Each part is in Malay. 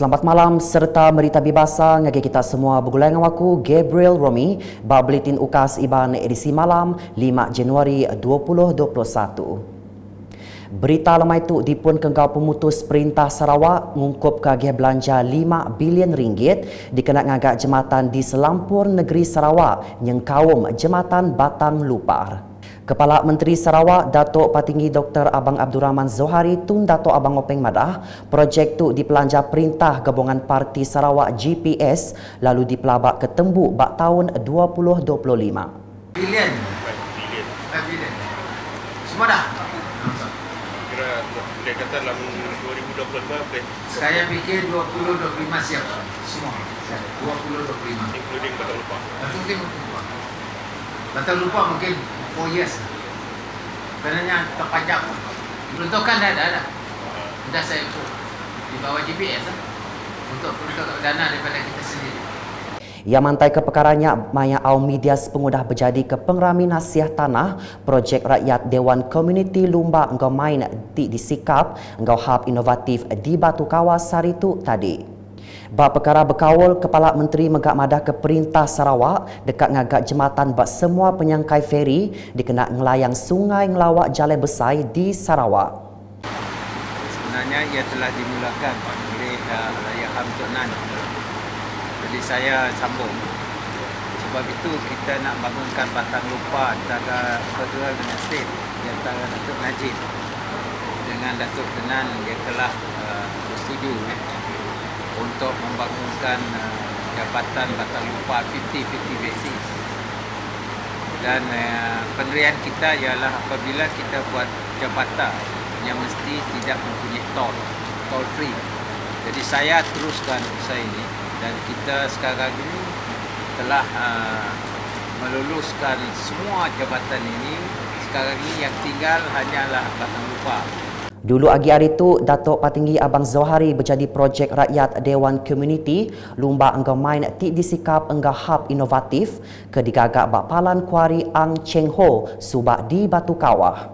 Selamat malam serta merita bebasa ngagi kita semua bergulai dengan aku Gabriel Romi ba Buletin Ukas Iban edisi malam 5 Januari 2021. Berita lemai itu dipun kenggau pemutus Perintah Sarawak ngungkup kagih belanja 5 bilion ringgit dikenak ngagak jematan di selampur negeri Sarawak yang kaum jematan Batang Lupar. Kepala Menteri Sarawak Datuk Patinggi Dr. Abang Abdul Rahman Zohari tun Datuk Abang Openg Madah, projek tu dipelanja Perintah Gabungan Parti Sarawak GPS lalu dipelabak ke tembuk bak tahun 2025. Bilion. Semua dah? Kira boleh kata dalam 2025 boleh. Saya fikir 2025 siap semua. 2025. Including Batang Lupa. Batang Lupa mungkin 4 years. Kerana terpajak. Peruntukan dah ada. Dah saya di bawah GPS untuk dana daripada kita sendiri. Ia mantai ke perkaranya maya au media pengudah berjadi ke pengrami nasiah tanah projek rakyat Dewan Komuniti Lumba engkau main di Sikap engkau hub inovatif di Batu Kawas Saritu tadi. Bab perkara berkawal Kepala Menteri Megak Madah ke Perintah Sarawak dekat ngagak jematan bak semua penyangkai feri dikena ngelayang sungai ngelawak Jalan Besai di Sarawak. Sebenarnya ia telah dimulakan oleh Raya Ham Tok Nan. Jadi saya sambung. Sebab itu kita nak bangunkan Batang Lupa antara federal dengan state, antara Datuk Najib dengan Datuk Tenan yang telah bersetuju untuk membangunkan Jabatan Batang Lupa 50-50 basis. Dan pendirian kita ialah apabila kita buat jabatan yang mesti tidak mempunyai tol free. Jadi saya teruskan usaha ini dan kita sekarang ini telah meluluskan semua jabatan ini. Sekarang ini yang tinggal hanyalah Batang Lupa. Dulu agi hari itu, Datuk Patinggi Abang Zohari berjadi projek rakyat Dewan Komuniti Lumba Engkau Main Tik Disikap Engkau Hub Inovatif ke digagak Bakpalan Kuari Ang Cheng Ho subak di Batu Kawah.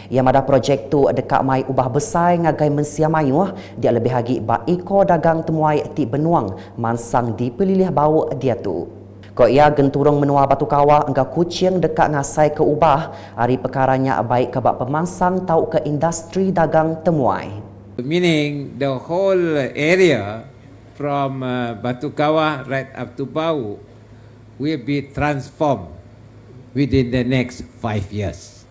Ia madah projek tu dekat mai ubah besar ngagai mensia mayuh dia lebih lagi bak iko dagang temuai Tik Benuang mansang di pelilih bau dia tu. Ko ia genturung menua Batu Kawah engkau kucing dekat ngasai ke ubah hari perkaranya baik ke bak pemansang tau ke industri dagang temuai. Meaning the whole area from Batu Kawah right up to Bau will be transformed within the next 5 years.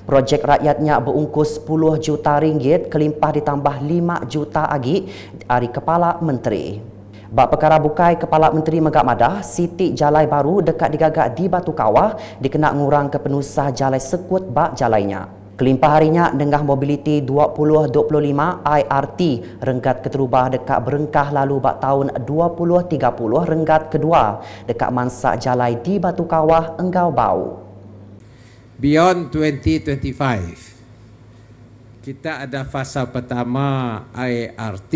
Projek rakyatnya berungkus 10 juta ringgit kelimpah ditambah 5 juta lagi dari Kepala Menteri. Bak perkara bukai Kepala Menteri Megak Madah, Siti Jalai baru dekat digagak di Batu Kawah dikena ngurang ke penusah jalai sekut bak jalainya. Kelimpah harinya dengah mobiliti 2025 IRT renggat keterubah dekat berengkah lalu bak tahun 2030 renggat kedua dekat mansak jalai di Batu Kawah Engkau Bau. Beyond 2025, kita ada fasa pertama ART,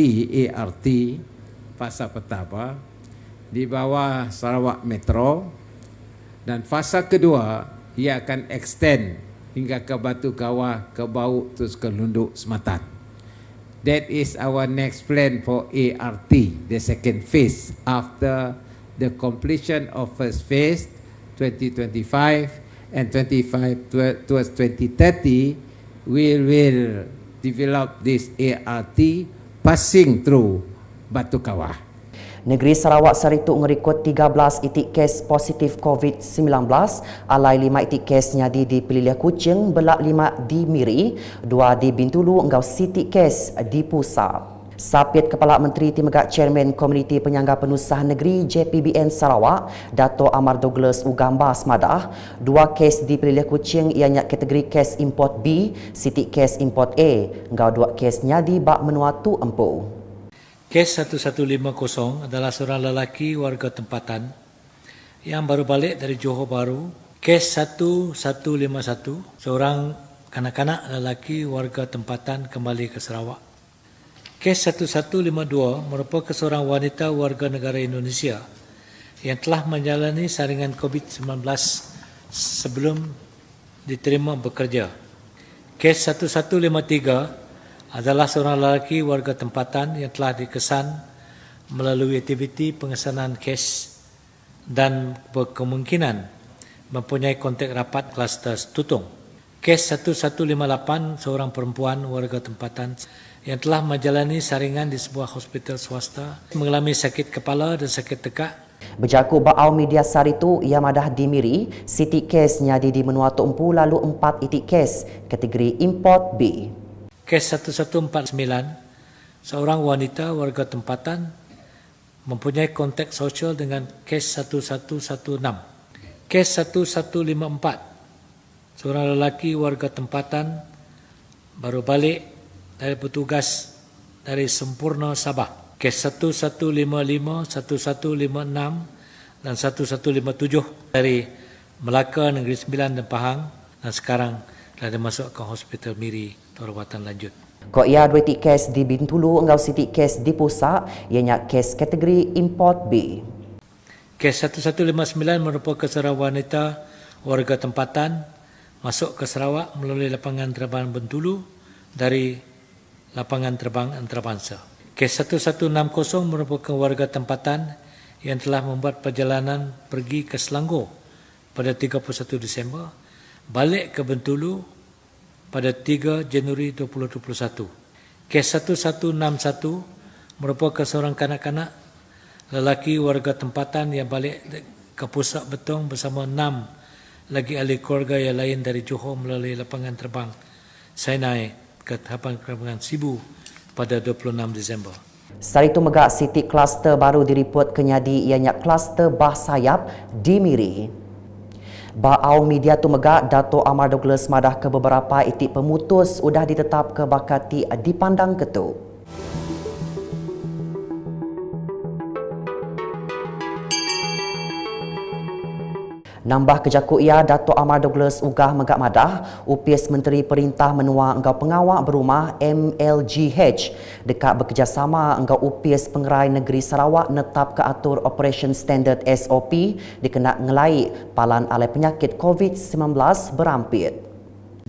fasa pertama di bawah Sarawak Metro dan fasa kedua ia akan extend hingga ke Batu Kawah, ke Bau terus ke Lunduk Sematan. That is our next plan for ART, the second phase after the completion of first phase 2025 and 25 towards 2030 we will develop this ART passing through Batu Kawah. Negeri Sarawak Saritu ngerikut 13 itik kes positif COVID-19, alai 5 itik kes nyadi di Peliliah Kuching, belak 5 di Miri, 2 di Bintulu, engkau sitik kes di Pusat. Sapit Kepala Menteri Timegak Chairman Komuniti Penyangga Penusah Negeri JPBN Sarawak, Dato' Amar Douglas Ugamba Semadah, 2 kes di Peliliah Kuching ianya kategori kes import B, sitik kes import A, engkau 2 kes nyadi bak menua tu empu. Kes 1150 adalah seorang lelaki warga tempatan yang baru balik dari Johor Bahru. Kes 1151, seorang kanak-kanak lelaki warga tempatan kembali ke Sarawak. Kes 1152 merupakan seorang wanita warga negara Indonesia yang telah menjalani saringan COVID-19 sebelum diterima bekerja. Kes 1153 adalah seorang lelaki warga tempatan yang telah dikesan melalui aktiviti pengesanan kes dan berkemungkinan mempunyai kontak rapat kluster tutung. Kes 1158, seorang perempuan warga tempatan yang telah menjalani saringan di sebuah hospital swasta mengalami sakit kepala dan sakit tekak. Berjaku Baau Media Saritu ia madah dimiri, siti kes nyadi di menua tumpu lalu 4 itik kes kategori import B. Kes 1149, seorang wanita warga tempatan mempunyai kontak sosial dengan kes 1116. Kes 1154, seorang lelaki warga tempatan baru balik dari petugas dari Sempurna Sabah. Kes 1155, 1156 dan 1157 dari Melaka, Negeri Sembilan dan Pahang dan sekarang telah dimasuk ke Hospital Miri perawatan lanjut. Ko ia 2 itik kes di Bintulu engau siti kes di Pusak ianya kes kategori import B. Kes 1159 merupakan seorang wanita warga tempatan masuk ke Sarawak melalui lapangan terbang Bintulu dari lapangan terbang antarabangsa. Kes 1160 merupakan warga tempatan yang telah membuat perjalanan pergi ke Selangor pada 31 Disember, balik ke Bintulu pada 3 Januari 2021. Kes 1161 merupakan seorang kanak-kanak lelaki warga tempatan yang balik ke Pusat Betong bersama 6 lagi ahli keluarga yang lain dari Johor melalui lapangan terbang Sinai ke lapangan terbang Sibu pada 26 Disember. Saritu megak siti kluster baru diripot kenyadi ianya kluster Bah Sayap di Miri. Baau Media tu megak Dato' Amar Douglas madah ke beberapa itik pemutus sudah ditetap ke bakati dipandang ketuk. Nambah kejaku ia, Dato' Amar Douglas ugah megak madah upis Menteri Perintah Menua engkau pengawak berumah MLGH dekat bekerjasama engkau upis Pengerai Negeri Sarawak netap ke atur Operation Standard SOP dikena ngelai palan alai penyakit COVID-19 berampit.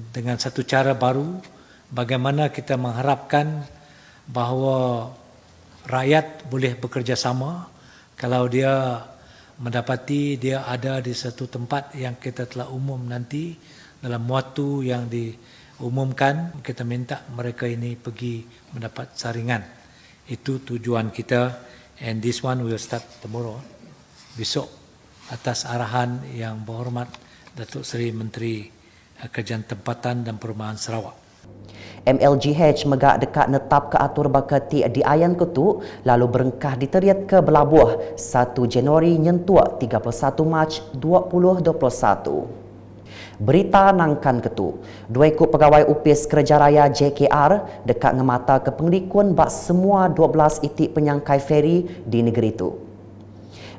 Dengan satu cara baru, bagaimana kita mengharapkan bahawa rakyat boleh bekerjasama kalau dia mendapati dia ada di satu tempat yang kita telah umum nanti dalam waktu yang diumumkan, kita minta mereka ini pergi mendapat saringan. Itu tujuan kita, and this one will start tomorrow, besok, atas arahan yang berhormat Datuk Seri Menteri Kerajaan Tempatan dan Perumahan Sarawak. MLGH megak dekat netap ke atur bakati di Ayan Ketu lalu berengkah diteriat ke Belabuh 1 Januari nyentuak 31 Mac 2021. Berita nangkan Ketu, 2 ikut pegawai upis Kerja Raya JKR dekat ngemata ke penglikuan bak semua 12 itik penyangkai feri di negeri itu.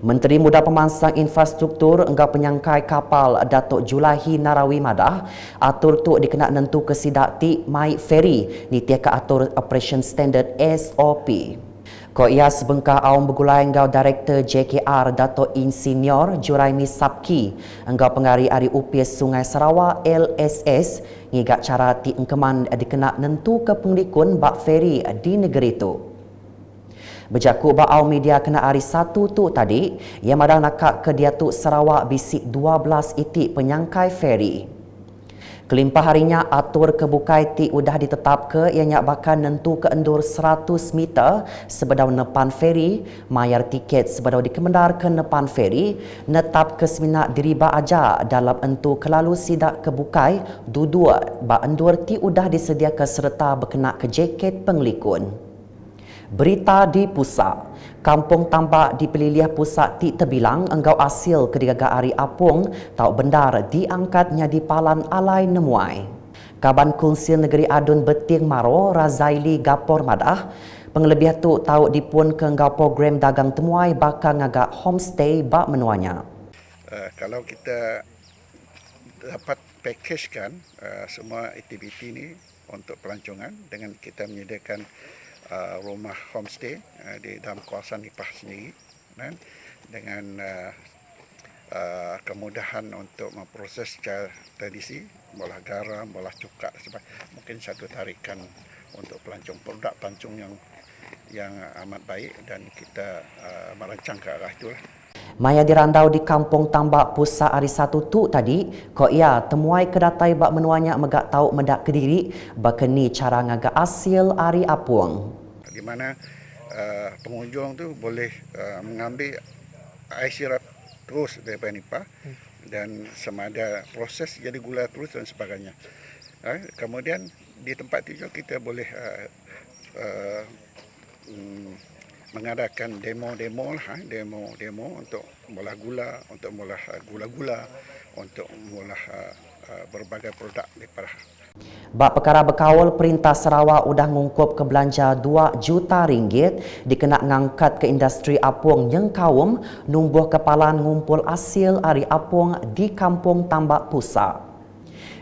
Menteri Muda Pemansang Infrastruktur engkau penyangkai kapal Datuk Julahi Narawi madah atur tu dikena nentu ke sidak ti mai ferry ni tiaka atur Operation Standard SOP. Ko ia sebengkah awam bergulai engkau Director JKR Datuk Insinyur Juraimi Sabki engkau pengari Ari Upis Sungai Sarawak LSS ngigak cara ti engkeman dikena nentu ke penglikun bak ferry di negeri itu. Berjaku Baau Media kena hari satu tu tadi, ia madang nakak ke Diatuk Sarawak bisik 12 itik penyangkai feri. Kelimpah harinya atur kebukai ti udah ditetap ke ianya bakal nentu ke endur 100 meter sebedau nepan feri, mayar tiket sebedau dikemendar ke nepan feri, netap ke seminak diriba aja dalam entu kelalu sidak kebukai duduk ba endur ti udah disediakan serta berkena ke jaket penglikun. Berita di Pusak, Kampung Tambak di Peliliah Pusak Ti Terbilang engkau hasil kedigaga Ari Apung tau bendar diangkatnya di Palan Alai Nemuai. Kaban Kunsil Negeri Adun Beting Maro Razaili Gapor madah pengelebih tu tau dipun ke engkau program dagang temuai bakal ngagak homestay bak menuanya. Kalau kita dapat packagekan semua aktiviti ini untuk pelancongan dengan kita menyediakan rumah homestay di dalam kawasan Nipah sendiri dengan kemudahan untuk memproses secara tradisi, bolah garam, bolah cuka, mungkin satu tarikan untuk pelancong, produk pelancong yang amat baik dan kita merancang ke arah itulah. Maya dirandau di Kampung Tambak Pusat hari Satu tu tadi, ko ia temuai kedatai bak menuanya megak tahu medak Kediri bakeni cara ngaga asil hari Apuang. Di mana pengunjung tu boleh mengambil air sirap terus daripada Nipah dan semada proses jadi gula terus dan sebagainya. Kemudian di tempat itu kita boleh mengadakan demo-demo untuk mengolah gula, untuk mengolah gula-gula, untuk mengolah berbagai produk daripada. Bak perkara berkawal, Perintah Sarawak udah ngungkup ke belanja 2 juta ringgit dikena ngangkat ke industri apung yang kaum numbuh kepalan ngumpul hasil hari apung di Kampung Tambak Pusat.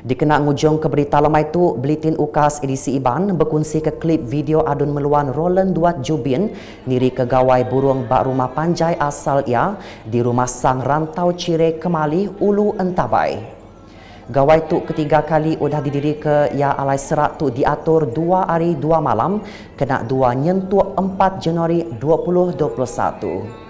Dikena ngujung ke berita lemai tu, Buletin UKAS edisi Iban berkongsi ke klip video adun meluan Roland Duat Jubin niri kegawai burung bak rumah panjai asal ia di rumah sang rantau Cirek Kemalih Ulu Entabai. Gawai tu ketiga kali udah didiri ke ya alai serat tu diatur 2 hari 2 malam kena 2 nyentuh 4 Januari 2021.